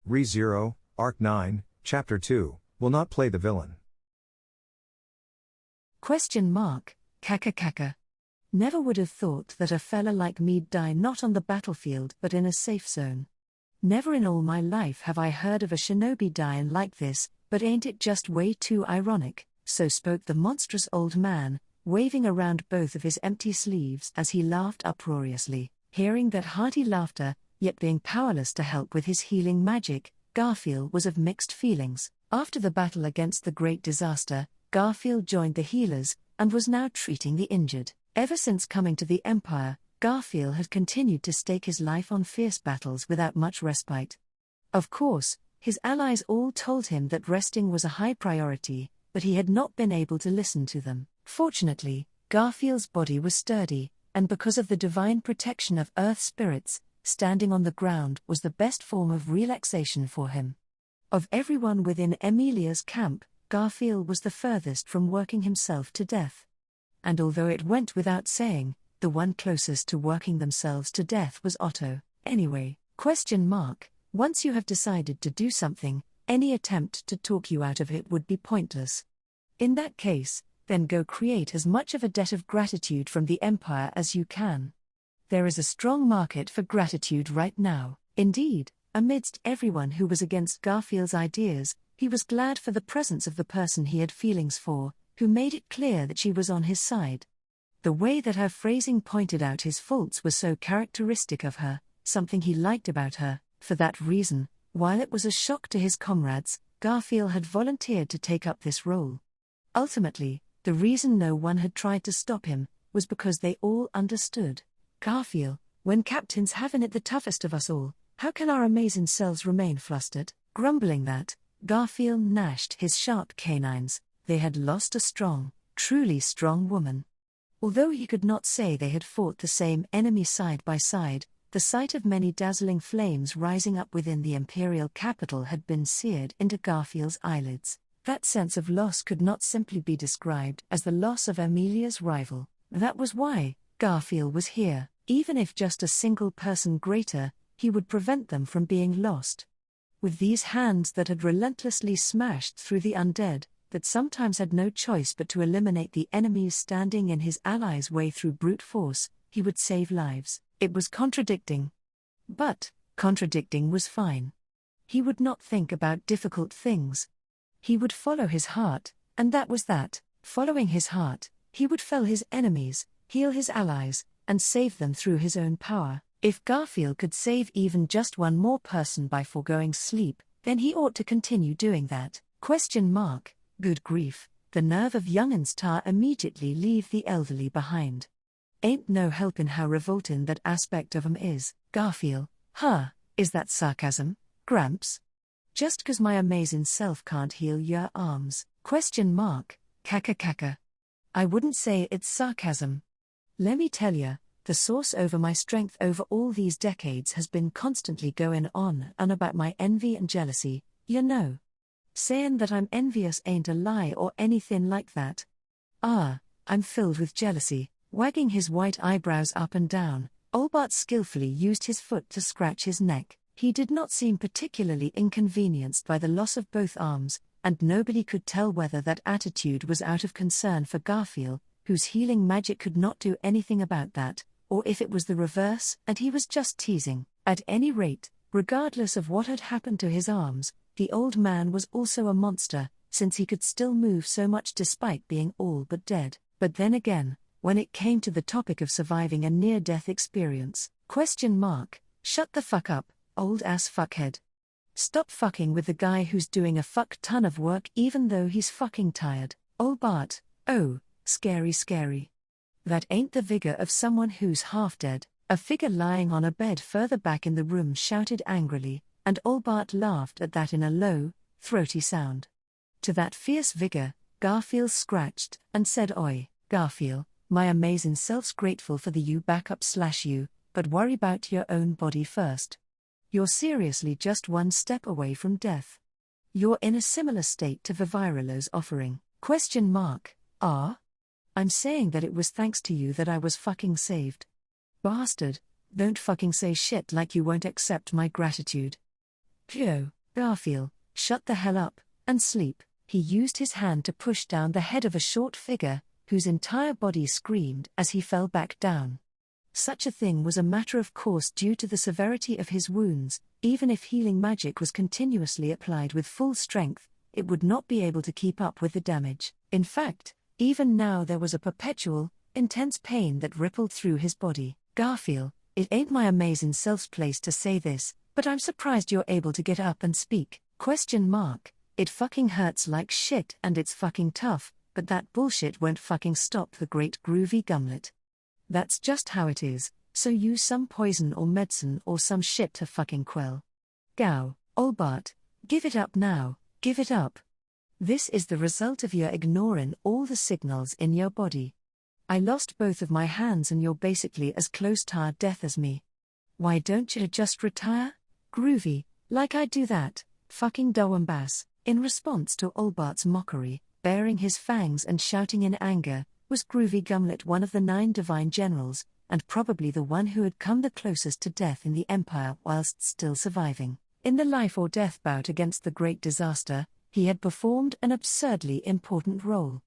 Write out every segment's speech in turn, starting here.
Re-Zero, Arc 9, Chapter 2, will not play the villain. Kaka kaka. Never would have thought that a fella like me'd die not on the battlefield but in a safe zone. Never in all my life have I heard of a shinobi dying like this, but ain't it just way too ironic? So spoke the monstrous old man, waving around both of his empty sleeves as he laughed uproariously. Hearing that hearty laughter, yet being powerless to help with his healing magic, Garfield was of mixed feelings. After the battle against the great disaster, Garfield joined the healers, and was now treating the injured. Ever since coming to the Empire, Garfield had continued to stake his life on fierce battles without much respite. Of course, his allies all told him that resting was a high priority, but he had not been able to listen to them. Fortunately, Garfield's body was sturdy, and because of the divine protection of earth spirits, standing on the ground was the best form of relaxation for him. Of everyone within Emilia's camp, Garfield was the furthest from working himself to death. And although it went without saying, the one closest to working themselves to death was Otto. Anyway, once you have decided to do something, any attempt to talk you out of it would be pointless. In that case, then go create as much of a debt of gratitude from the Empire as you can. There is a strong market for gratitude right now. Indeed, amidst everyone who was against Garfield's ideas, he was glad for the presence of the person he had feelings for, who made it clear that she was on his side. The way that her phrasing pointed out his faults was so characteristic of her, something he liked about her. For that reason, while it was a shock to his comrades, Garfield had volunteered to take up this role. Ultimately, the reason no one had tried to stop him was because they all understood. Garfield, when captains haven't it the toughest of us all, how can our amazing selves remain flustered? Grumbling that, Garfield gnashed his sharp canines. They had lost a strong, truly strong woman. Although he could not say they had fought the same enemy side by side, the sight of many dazzling flames rising up within the imperial capital had been seared into Garfield's eyelids. That sense of loss could not simply be described as the loss of Emilia's rival. That was why Garfield was here. Even if just a single person greater, he would prevent them from being lost. With these hands that had relentlessly smashed through the undead, that sometimes had no choice but to eliminate the enemies standing in his allies' way through brute force, he would save lives. It was contradicting. But contradicting was fine. He would not think about difficult things. He would follow his heart, and that was that. Following his heart, he would fell his enemies, heal his allies, and save them through his own power. If Garfield could save even just one more person by foregoing sleep, then he ought to continue doing that. Good grief, the nerve of young'uns tar immediately leave the elderly behind. Ain't no helpin' how revoltin' that aspect of 'em is. Garfield, is that sarcasm, Gramps? Just 'cause my amazing self can't heal your arms? Kaka kaka. I wouldn't say it's sarcasm. Lemme tell ya, the source over my strength over all these decades has been constantly goin' on and about my envy and jealousy, you know. Sayin' that I'm envious ain't a lie or anything like that. I'm filled with jealousy. Wagging his white eyebrows up and down, Olbart skillfully used his foot to scratch his neck. He did not seem particularly inconvenienced by the loss of both arms, and nobody could tell whether that attitude was out of concern for Garfield, whose healing magic could not do anything about that, or if it was the reverse and he was just teasing. At any rate, regardless of what had happened to his arms, the old man was also a monster, since he could still move so much despite being all but dead. But then again, when it came to the topic of surviving a near-death experience, shut the fuck up, old-ass fuckhead. Stop fucking with the guy who's doing a fuck ton of work even though he's fucking tired. Old Bart, oh, scary. That ain't the vigor of someone who's half dead. A figure lying on a bed further back in the room shouted angrily, and Old Bart laughed at that in a low, throaty sound. To that fierce vigor, Garfield scratched and said, "Oi, Garfield, my amazing self's grateful for the you backup/you, but worry about your own body first. You're seriously just one step away from death. You're in a similar state to Vivirolo's offering. I'm saying that it was thanks to you that I was fucking saved. Bastard, don't fucking say shit like you won't accept my gratitude." Pyo, Garfield, shut the hell up, and sleep. He used his hand to push down the head of a short figure, whose entire body screamed as he fell back down. Such a thing was a matter of course due to the severity of his wounds. Even if healing magic was continuously applied with full strength, it would not be able to keep up with the damage. In fact, even now there was a perpetual, intense pain that rippled through his body. Garfield, it ain't my amazing self's place to say this, but I'm surprised you're able to get up and speak. ? It fucking hurts like shit and it's fucking tough, but that bullshit won't fucking stop the great groovy gumlet. That's just how it is, so use some poison or medicine or some shit to fucking quell. Gao, Olbart, give it up now, give it up. This is the result of your ignoring all the signals in your body. I lost both of my hands and you're basically as close to death as me. Why don't you just retire? Groovy, like I do that, fucking Dawambas. In response to Olbart's mockery, baring his fangs and shouting in anger, was Groovy Gumlet, one of the 9 divine generals, and probably the one who had come the closest to death in the Empire whilst still surviving. In the life or death bout against the Great Disaster, he had performed an absurdly important role.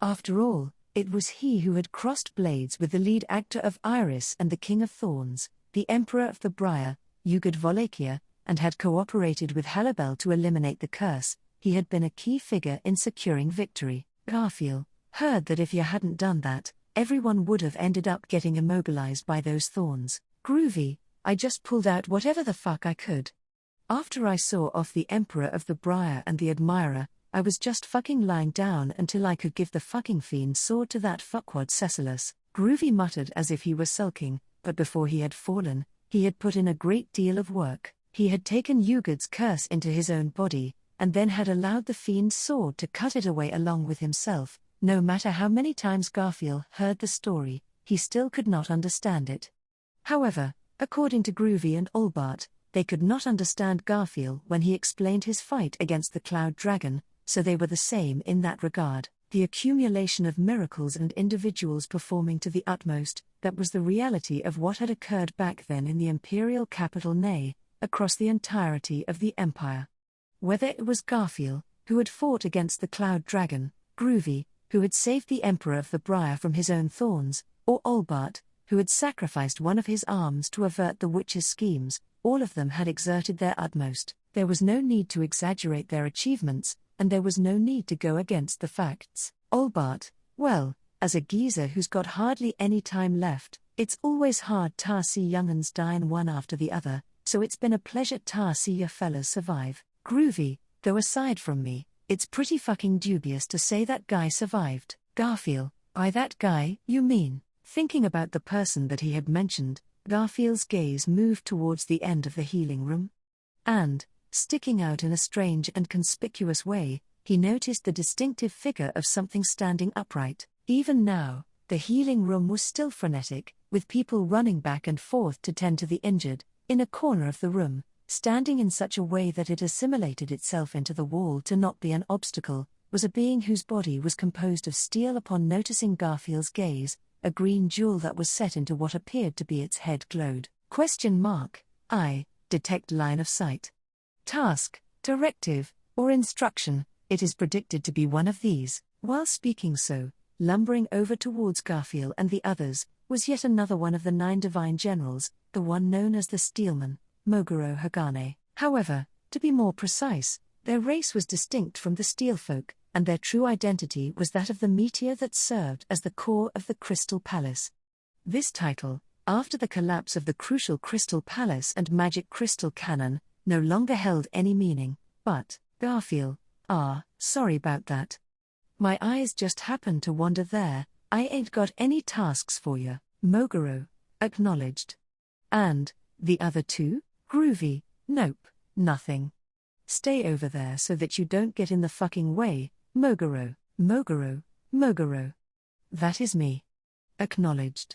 After all, it was he who had crossed blades with the lead actor of Iris and the King of Thorns, the Emperor of the Briar, Ugod Volakia, and had cooperated with Halibel to eliminate the curse. He had been a key figure in securing victory. Garfield heard that if you hadn't done that, everyone would have ended up getting immobilized by those thorns. Groovy, I just pulled out whatever the fuck I could. After I saw off the Emperor of the Briar and the Admirer, I was just fucking lying down until I could give the fucking fiend sword to that fuckwad Cecilus. Groovy muttered as if he were sulking, but before he had fallen, he had put in a great deal of work. He had taken Ugod's curse into his own body, and then had allowed the fiend's sword to cut it away along with himself. No matter how many times Garfield heard the story, he still could not understand it. However, according to Groovy and Olbart, they could not understand Garfield when he explained his fight against the Cloud Dragon, so they were the same in that regard. The accumulation of miracles and individuals performing to the utmost, that was the reality of what had occurred back then in the imperial capital Nay, across the entirety of the empire. Whether it was Garfield, who had fought against the Cloud Dragon, Groovy, who had saved the Emperor of the Briar from his own thorns, or Olbart, who had sacrificed one of his arms to avert the witch's schemes, all of them had exerted their utmost. There was no need to exaggerate their achievements, and there was no need to go against the facts. Olbart, well, as a geezer who's got hardly any time left, it's always hard to see young'uns dying one after the other, so it's been a pleasure to see you fellas survive. Groovy, though aside from me, it's pretty fucking dubious to say that guy survived. Garfield, by that guy, you mean? Thinking about the person that he had mentioned, Garfield's gaze moved towards the end of the healing room. And, sticking out in a strange and conspicuous way, he noticed the distinctive figure of something standing upright. Even now, the healing room was still frenetic, with people running back and forth to tend to the injured. In a corner of the room, standing in such a way that it assimilated itself into the wall to not be an obstacle, was a being whose body was composed of steel. Upon noticing Garfield's gaze, a green jewel that was set into what appeared to be its head glowed. I detect line of sight. Task, directive, or instruction, it is predicted to be one of these. While speaking so, lumbering over towards Garfield and the others, was yet another one of the 9 divine generals, the one known as the Steelman, Moguro Hagane. However, to be more precise, their race was distinct from the Steel folk, and their true identity was that of the meteor that served as the core of the Crystal Palace. This title, after the collapse of the crucial Crystal Palace and Magic Crystal Cannon, no longer held any meaning, but, Garfield, sorry about that. My eyes just happened to wander there. I ain't got any tasks for you, Moguro acknowledged. And, the other 2? Groovy, nope, nothing. Stay over there so that you don't get in the fucking way, Moguro. That is me. Acknowledged.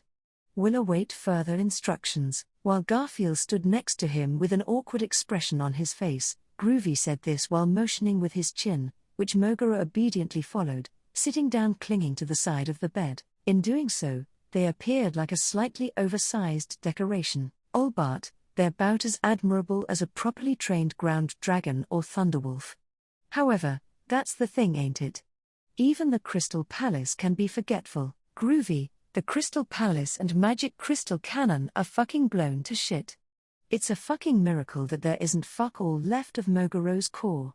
Will await further instructions. While Garfield stood next to him with an awkward expression on his face, Groovy said this while motioning with his chin, which Moguro obediently followed, sitting down clinging to the side of the bed. In doing so, they appeared like a slightly oversized decoration. Olbart, they're about as admirable as a properly trained ground dragon or thunderwolf. However, that's the thing, ain't it? Even the Crystal Palace can be forgetful. Groovy, the Crystal Palace and Magic Crystal Cannon are fucking blown to shit. It's a fucking miracle that there isn't fuck all left of Moguro's core.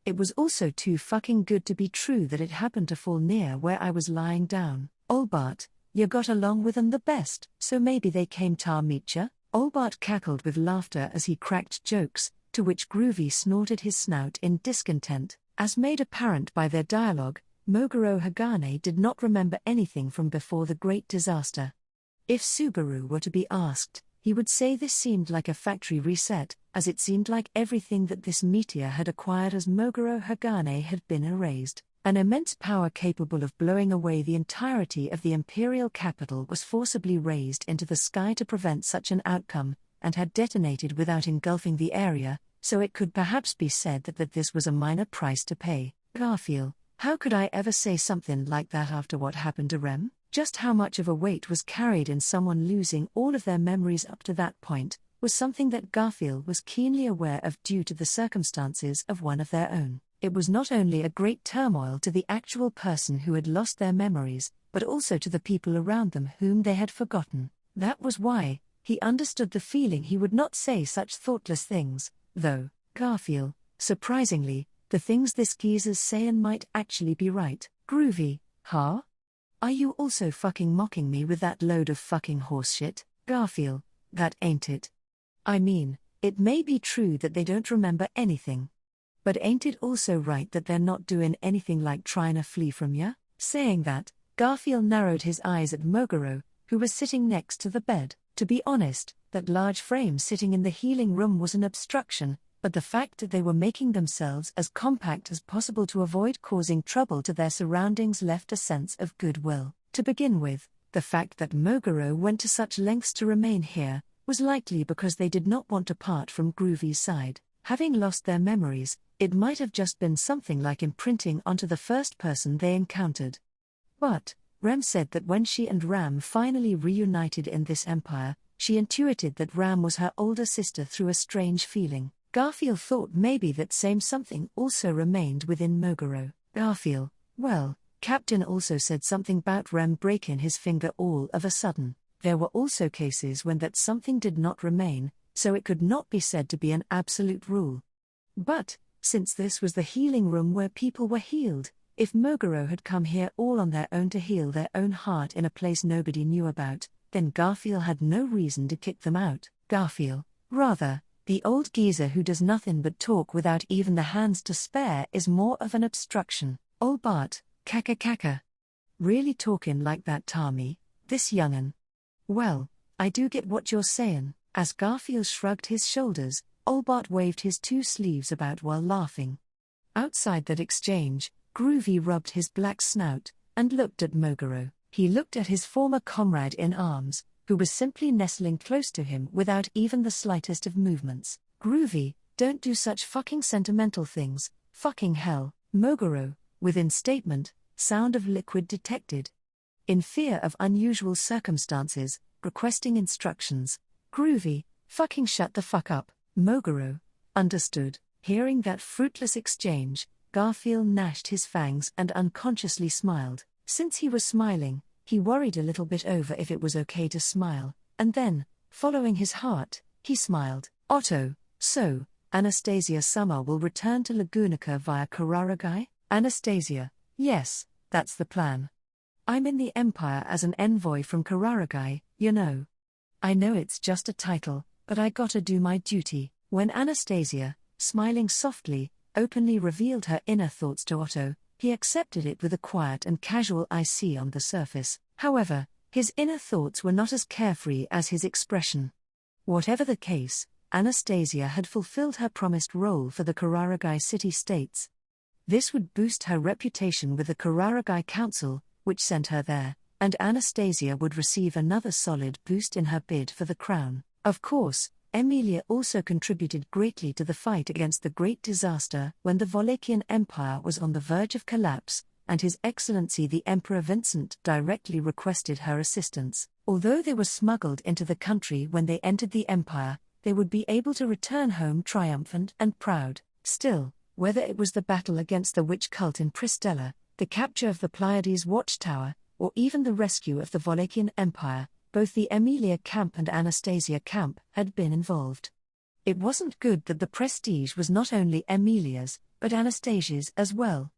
It was also too fucking good to be true that it happened to fall near where I was lying down. Olbart, you got along with them the best, so maybe they came tar meet ya? Olbart cackled with laughter as he cracked jokes, to which Groovy snorted his snout in discontent. As made apparent by their dialogue, Moguro Hagane did not remember anything from before the Great Disaster. If Subaru were to be asked, he would say this seemed like a factory reset, as it seemed like everything that this meteor had acquired as Moguro Hagane had been erased. An immense power capable of blowing away the entirety of the imperial capital was forcibly raised into the sky to prevent such an outcome, and had detonated without engulfing the area, so it could perhaps be said that this was a minor price to pay. Garfield, how could I ever say something like that after what happened to Rem? Just how much of a weight was carried in someone losing all of their memories up to that point, was something that Garfield was keenly aware of due to the circumstances of one of their own. It was not only a great turmoil to the actual person who had lost their memories, but also to the people around them whom they had forgotten. That was why, he understood the feeling he would not say such thoughtless things, though, Garfield, surprisingly, the things this geezer's sayin' might actually be right. Groovy, huh? Are you also fucking mocking me with that load of fucking horseshit? Garfield, that ain't it. I mean, it may be true that they don't remember anything. But ain't it also right that they're not doing anything like trying to flee from ya? Saying that, Garfield narrowed his eyes at Moguro, who was sitting next to the bed. To be honest, that large frame sitting in the healing room was an obstruction, but the fact that they were making themselves as compact as possible to avoid causing trouble to their surroundings left a sense of goodwill. To begin with, the fact that Moguro went to such lengths to remain here was likely because they did not want to part from Groovy's side. Having lost their memories, it might have just been something like imprinting onto the first person they encountered. But, Rem said that when she and Ram finally reunited in this empire, she intuited that Ram was her older sister through a strange feeling. Garfield thought maybe that same something also remained within Moguro. Garfield, well, Captain also said something about Rem breaking his finger all of a sudden. There were also cases when that something did not remain, so it could not be said to be an absolute rule. But, since this was the healing room where people were healed, if Moguro had come here all on their own to heal their own heart in a place nobody knew about, then Garfield had no reason to kick them out. Garfield, rather, the old geezer who does nothing but talk without even the hands to spare is more of an obstruction. Old Bart, kaka. Really talking like that, Tommy, this young'un. Well, I do get what you're sayin'. As Garfield shrugged his shoulders, Olbart waved his two sleeves about while laughing. Outside that exchange, Groovy rubbed his black snout, and looked at Moguro. He looked at his former comrade in arms, who was simply nestling close to him without even the slightest of movements. Groovy, don't do such fucking sentimental things, fucking hell. Moguro, within statement, sound of liquid detected. In fear of unusual circumstances, requesting instructions. Groovy, fucking shut the fuck up. Moguro, understood. Hearing that fruitless exchange, Garfield gnashed his fangs and unconsciously smiled. Since he was smiling, he worried a little bit over if it was okay to smile, and then, following his heart, he smiled. Otto, so, Anastasia Summer will return to Lagunica via Kararagai? Anastasia, yes, that's the plan. I'm in the Empire as an envoy from Kararagai, you know. I know it's just a title, but I gotta do my duty. When Anastasia, smiling softly, openly revealed her inner thoughts to Otto, he accepted it with a quiet and casual "I see" on the surface. However, his inner thoughts were not as carefree as his expression. Whatever the case, Anastasia had fulfilled her promised role for the Kararagai city-states. This would boost her reputation with the Kararagai Council, which sent her there, and Anastasia would receive another solid boost in her bid for the crown. Of course, Emilia also contributed greatly to the fight against the Great Disaster when the Wallachian Empire was on the verge of collapse, and His Excellency the Emperor Vincent directly requested her assistance. Although they were smuggled into the country when they entered the empire, they would be able to return home triumphant and proud. Still, whether it was the battle against the witch cult in Pristella, the capture of the Pleiades watchtower, or even the rescue of the Wallachian Empire, both the Emilia camp and Anastasia camp had been involved. It wasn't good that the prestige was not only Emilia's, but Anastasia's as well.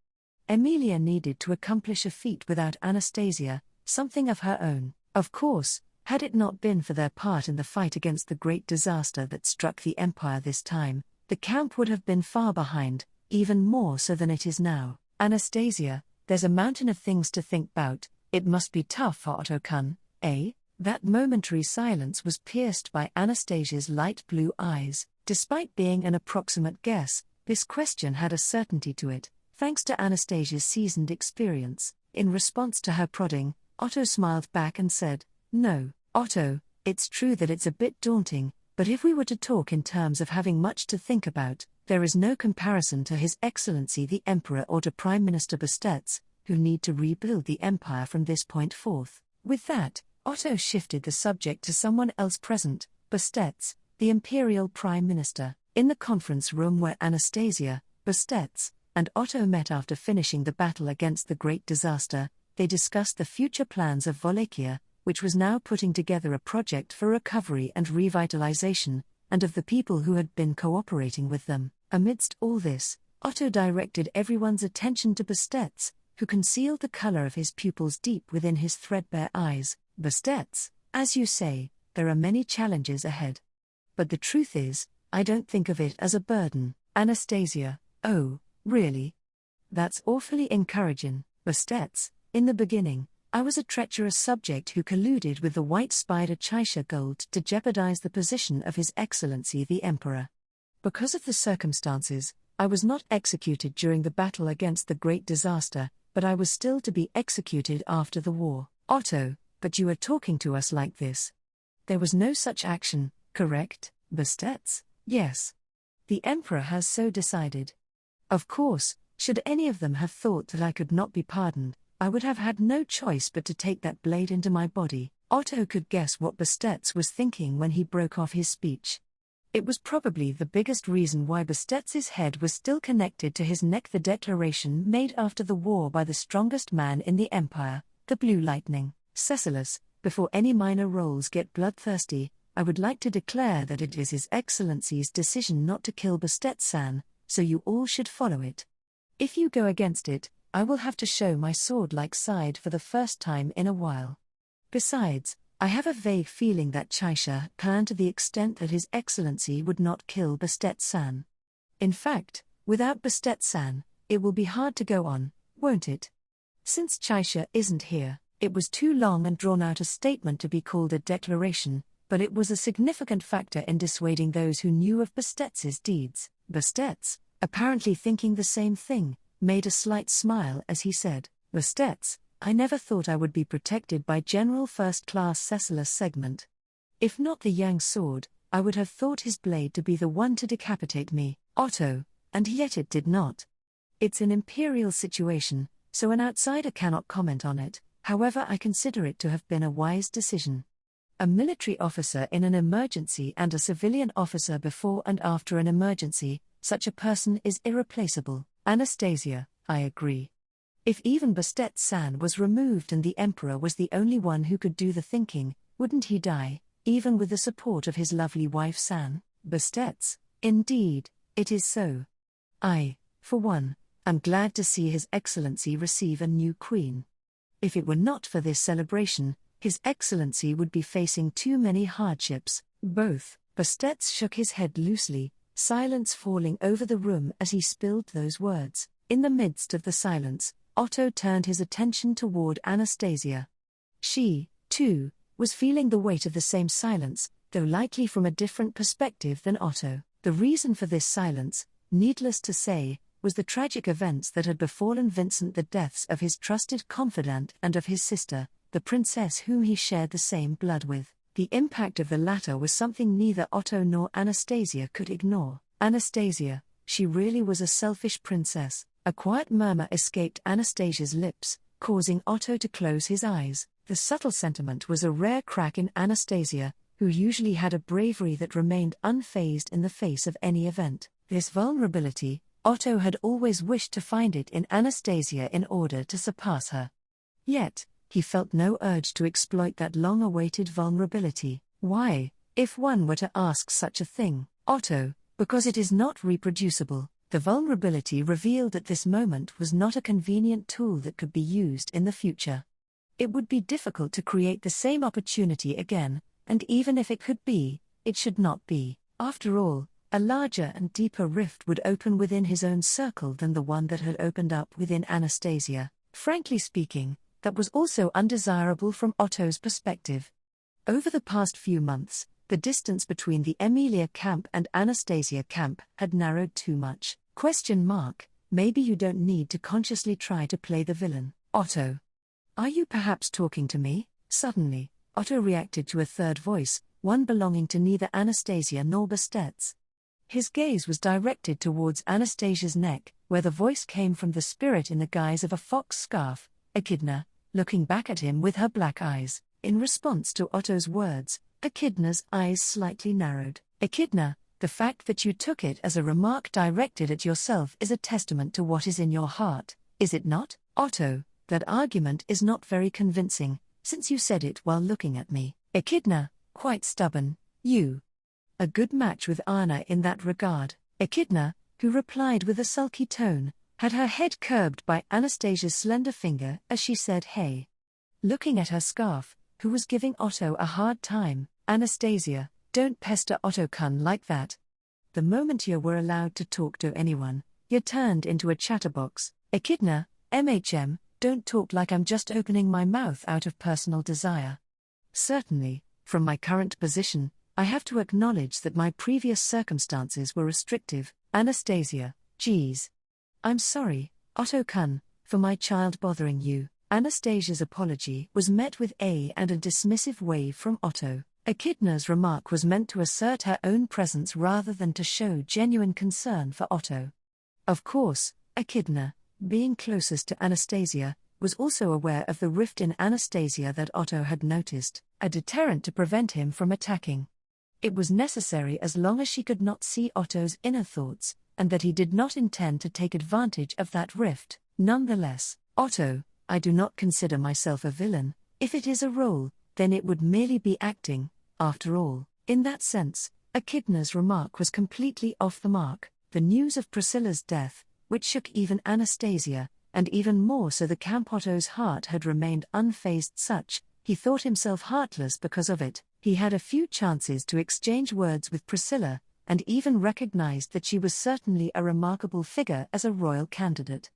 Emilia needed to accomplish a feat without Anastasia, something of her own. Of course, had it not been for their part in the fight against the great disaster that struck the Empire this time, the camp would have been far behind, even more so than it is now. Anastasia, there's a mountain of things to think about. It must be tough for Otto-kun, eh? That momentary silence was pierced by Anastasia's light blue eyes. Despite being an approximate guess, this question had a certainty to it, thanks to Anastasia's seasoned experience. In response to her prodding, Otto smiled back and said, "No, Otto, it's true that it's a bit daunting, but if we were to talk in terms of having much to think about, there is no comparison to His Excellency the Emperor or to Prime Minister Bestets, who need to rebuild the empire from this point forth." With that, Otto shifted the subject to someone else present, Bestets, the Imperial Prime Minister. In the conference room where Anastasia, Bestets, and Otto met after finishing the battle against the great disaster, they discussed the future plans of Wallachia, which was now putting together a project for recovery and revitalization, and of the people who had been cooperating with them. Amidst all this, Otto directed everyone's attention to Bestets, who concealed the color of his pupils deep within his threadbare eyes. "Bestets, as you say, there are many challenges ahead. But the truth is, I don't think of it as a burden." Anastasia: "Oh, really? That's awfully encouraging." Bestets: "In the beginning, I was a treacherous subject who colluded with the white spider Chaisha Gold to jeopardize the position of His Excellency the Emperor. Because of the circumstances, I was not executed during the battle against the great disaster, but I was still to be executed after the war." Otto: "But you are talking to us like this. There was no such action, correct?" Bestets: "Yes. The Emperor has so decided. Of course, should any of them have thought that I could not be pardoned, I would have had no choice but to take that blade into my body." Otto could guess what Bestets was thinking when he broke off his speech. It was probably the biggest reason why Bestets's head was still connected to his neck: the declaration made after the war by the strongest man in the Empire, the Blue Lightning. "Cecilus, before any minor roles get bloodthirsty, I would like to declare that it is His Excellency's decision not to kill Bestets-san, so you all should follow it. If you go against it, I will have to show my sword-like side for the first time in a while. Besides, I have a vague feeling that Chaisha planned to the extent that His Excellency would not kill Bestets-san. In fact, without Bestets-san, it will be hard to go on, won't it? Since Chaisha isn't here, it was too long and drawn-out a statement to be called a declaration, but it was a significant factor in dissuading those who knew of Bestets's deeds." Bestets, apparently thinking the same thing, made a slight smile as he said, "Bestets, I never thought I would be protected by General First Class Cecilus Segment. If not the Yang sword, I would have thought his blade to be the one to decapitate me." Otto: "And yet it did not. It's an imperial situation, so an outsider cannot comment on it. However, I consider it to have been a wise decision. A military officer in an emergency and a civilian officer before and after an emergency, such a person is irreplaceable." Anastasia: "I agree. If even Bestets-san was removed and the Emperor was the only one who could do the thinking, wouldn't he die, even with the support of his lovely wife San?" Bestets: "Indeed, it is so. I, for one, am glad to see His Excellency receive a new queen. If it were not for this celebration, His Excellency would be facing too many hardships." Both. Bestets shook his head loosely, silence falling over the room as he spilled those words. In the midst of the silence, Otto turned his attention toward Anastasia. She, too, was feeling the weight of the same silence, though likely from a different perspective than Otto. The reason for this silence, needless to say, was the tragic events that had befallen Vincent: the deaths of his trusted confidant and of his sister, the princess whom he shared the same blood with. The impact of the latter was something neither Otto nor Anastasia could ignore. Anastasia, she really was a selfish princess. A quiet murmur escaped Anastasia's lips, causing Otto to close his eyes. The subtle sentiment was a rare crack in Anastasia, who usually had a bravery that remained unfazed in the face of any event. This vulnerability, Otto had always wished to find it in Anastasia in order to surpass her. Yet, he felt no urge to exploit that long-awaited vulnerability. Why, if one were to ask such a thing, Otto? Because it is not reproducible. The vulnerability revealed at this moment was not a convenient tool that could be used in the future. It would be difficult to create the same opportunity again, and even if it could be, it should not be. After all, a larger and deeper rift would open within his own circle than the one that had opened up within Anastasia. Frankly speaking, that was also undesirable from Otto's perspective. Over the past few months, the distance between the Emilia camp and Anastasia camp had narrowed too much. Maybe you don't need to consciously try to play the villain, Otto. Are you perhaps talking to me? Suddenly, Otto reacted to a third voice, one belonging to neither Anastasia nor Bastet's. His gaze was directed towards Anastasia's neck, where the voice came from the spirit in the guise of a fox scarf, Echidna, looking back at him with her black eyes. In response to Otto's words, Echidna's eyes slightly narrowed. Echidna, the fact that you took it as a remark directed at yourself is a testament to what is in your heart, is it not? Otto, that argument is not very convincing, since you said it while looking at me. Echidna, quite stubborn, you. A good match with Anna in that regard. Echidna, who replied with a sulky tone, had her head curbed by Anastasia's slender finger as she said hey. Looking at her scarf, who was giving Otto a hard time, Anastasia, don't pester Otto-kun like that. The moment you were allowed to talk to anyone, you turned into a chatterbox. Echidna, don't talk like I'm just opening my mouth out of personal desire. Certainly, from my current position, I have to acknowledge that my previous circumstances were restrictive. Anastasia, geez. I'm sorry, Otto-kun, for my child bothering you. Anastasia's apology was met with a dismissive wave from Otto. Echidna's remark was meant to assert her own presence rather than to show genuine concern for Otto. Of course, Echidna, being closest to Anastasia, was also aware of the rift in Anastasia that Otto had noticed, a deterrent to prevent him from attacking. It was necessary as long as she could not see Otto's inner thoughts, and that he did not intend to take advantage of that rift. Nonetheless, Otto, I do not consider myself a villain. If it is a role, then it would merely be acting, after all. In that sense, Echidna's remark was completely off the mark. The news of Priscilla's death, which shook even Anastasia, and even more so the camp. Otto's heart had remained unfazed such, he thought himself heartless because of it. He had a few chances to exchange words with Priscilla, and even recognized that she was certainly a remarkable figure as a royal candidate.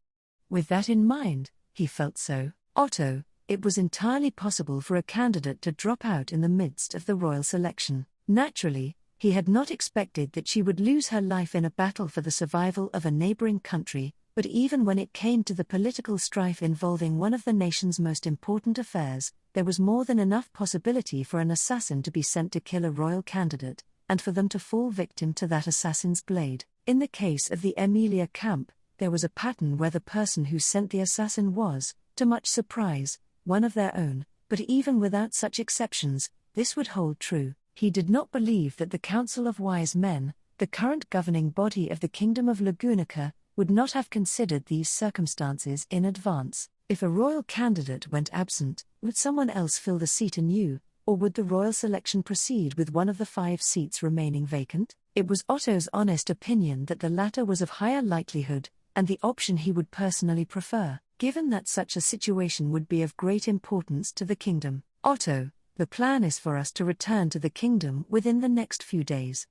With that in mind, he felt so, Otto, it was entirely possible for a candidate to drop out in the midst of the royal selection. Naturally, he had not expected that she would lose her life in a battle for the survival of a neighboring country, but even when it came to the political strife involving one of the nation's most important affairs, there was more than enough possibility for an assassin to be sent to kill a royal candidate, and for them to fall victim to that assassin's blade. In the case of the Emilia camp, there was a pattern where the person who sent the assassin was, to much surprise, one of their own, but even without such exceptions, this would hold true. He did not believe that the Council of Wise Men, the current governing body of the Kingdom of Lagunica, would not have considered these circumstances in advance. If a royal candidate went absent, would someone else fill the seat anew, or would the royal selection proceed with one of the 5 seats remaining vacant? It was Otto's honest opinion that the latter was of higher likelihood, and the option he would personally prefer, given that such a situation would be of great importance to the kingdom. Otto, the plan is for us to return to the kingdom within the next few days.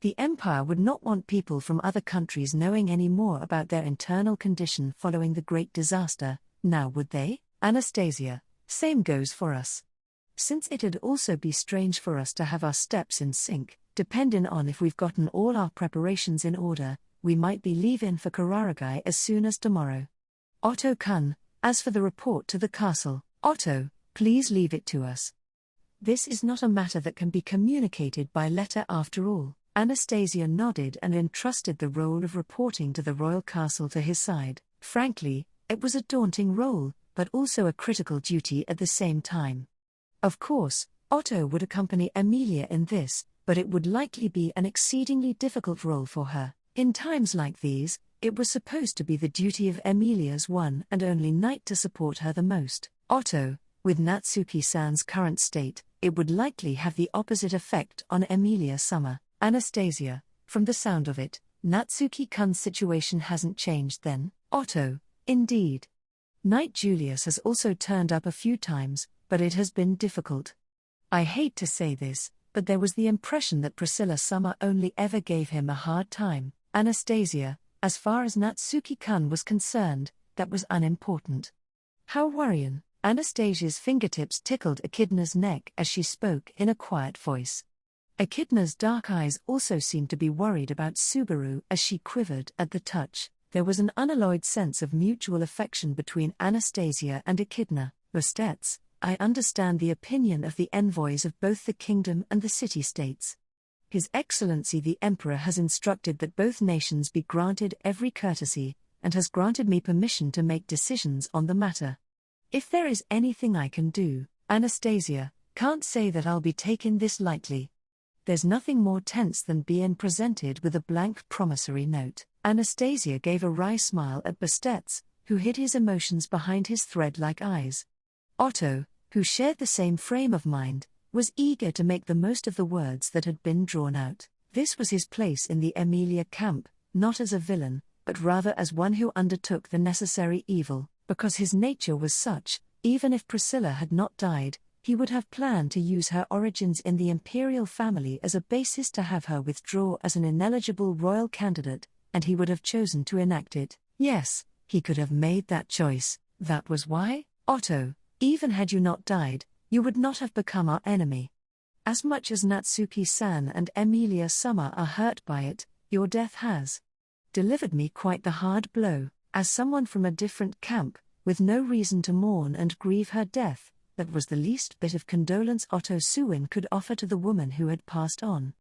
The Empire would not want people from other countries knowing any more about their internal condition following the great disaster, now would they? Anastasia, same goes for us. Since it'd also be strange for us to have our steps in sync, depending on if we've gotten all our preparations in order, we might be leaving for Kararagai as soon as tomorrow. Otto-kun, as for the report to the castle, Otto, please leave it to us. This is not a matter that can be communicated by letter after all. Anastasia nodded and entrusted the role of reporting to the royal castle to his side. Frankly, it was a daunting role, but also a critical duty at the same time. Of course, Otto would accompany Emilia in this, but it would likely be an exceedingly difficult role for her. In times like these, it was supposed to be the duty of Emilia's one and only knight to support her the most. Otto, with Natsuki-san's current state, it would likely have the opposite effect on Emilia-sama. Anastasia, from the sound of it, Natsuki-kun's situation hasn't changed then. Otto, indeed. Knight Julius has also turned up a few times, but it has been difficult. I hate to say this, but there was the impression that Priscilla-sama only ever gave him a hard time. Anastasia, as far as Natsuki-kun was concerned, that was unimportant. How worrying. Anastasia's fingertips tickled Echidna's neck as she spoke in a quiet voice. Echidna's dark eyes also seemed to be worried about Subaru as she quivered at the touch. There was an unalloyed sense of mutual affection between Anastasia and Echidna. Vostets, I understand the opinion of the envoys of both the kingdom and the city-states. His Excellency the Emperor has instructed that both nations be granted every courtesy, and has granted me permission to make decisions on the matter. If there is anything I can do, Anastasia, can't say that I'll be taking this lightly. There's nothing more tense than being presented with a blank promissory note. Anastasia gave a wry smile at Bestets, who hid his emotions behind his thread-like eyes. Otto, who shared the same frame of mind, was eager to make the most of the words that had been drawn out. This was his place in the Emilia camp, not as a villain, but rather as one who undertook the necessary evil. Because his nature was such, even if Priscilla had not died, he would have planned to use her origins in the imperial family as a basis to have her withdraw as an ineligible royal candidate, and he would have chosen to enact it. Yes, he could have made that choice. That was why, Otto, even had you not died, you would not have become our enemy. As much as Natsuki-san and Emilia-sama are hurt by it, your death has delivered me quite the hard blow. As someone from a different camp, with no reason to mourn and grieve her death, that was the least bit of condolence Otto Suin could offer to the woman who had passed on.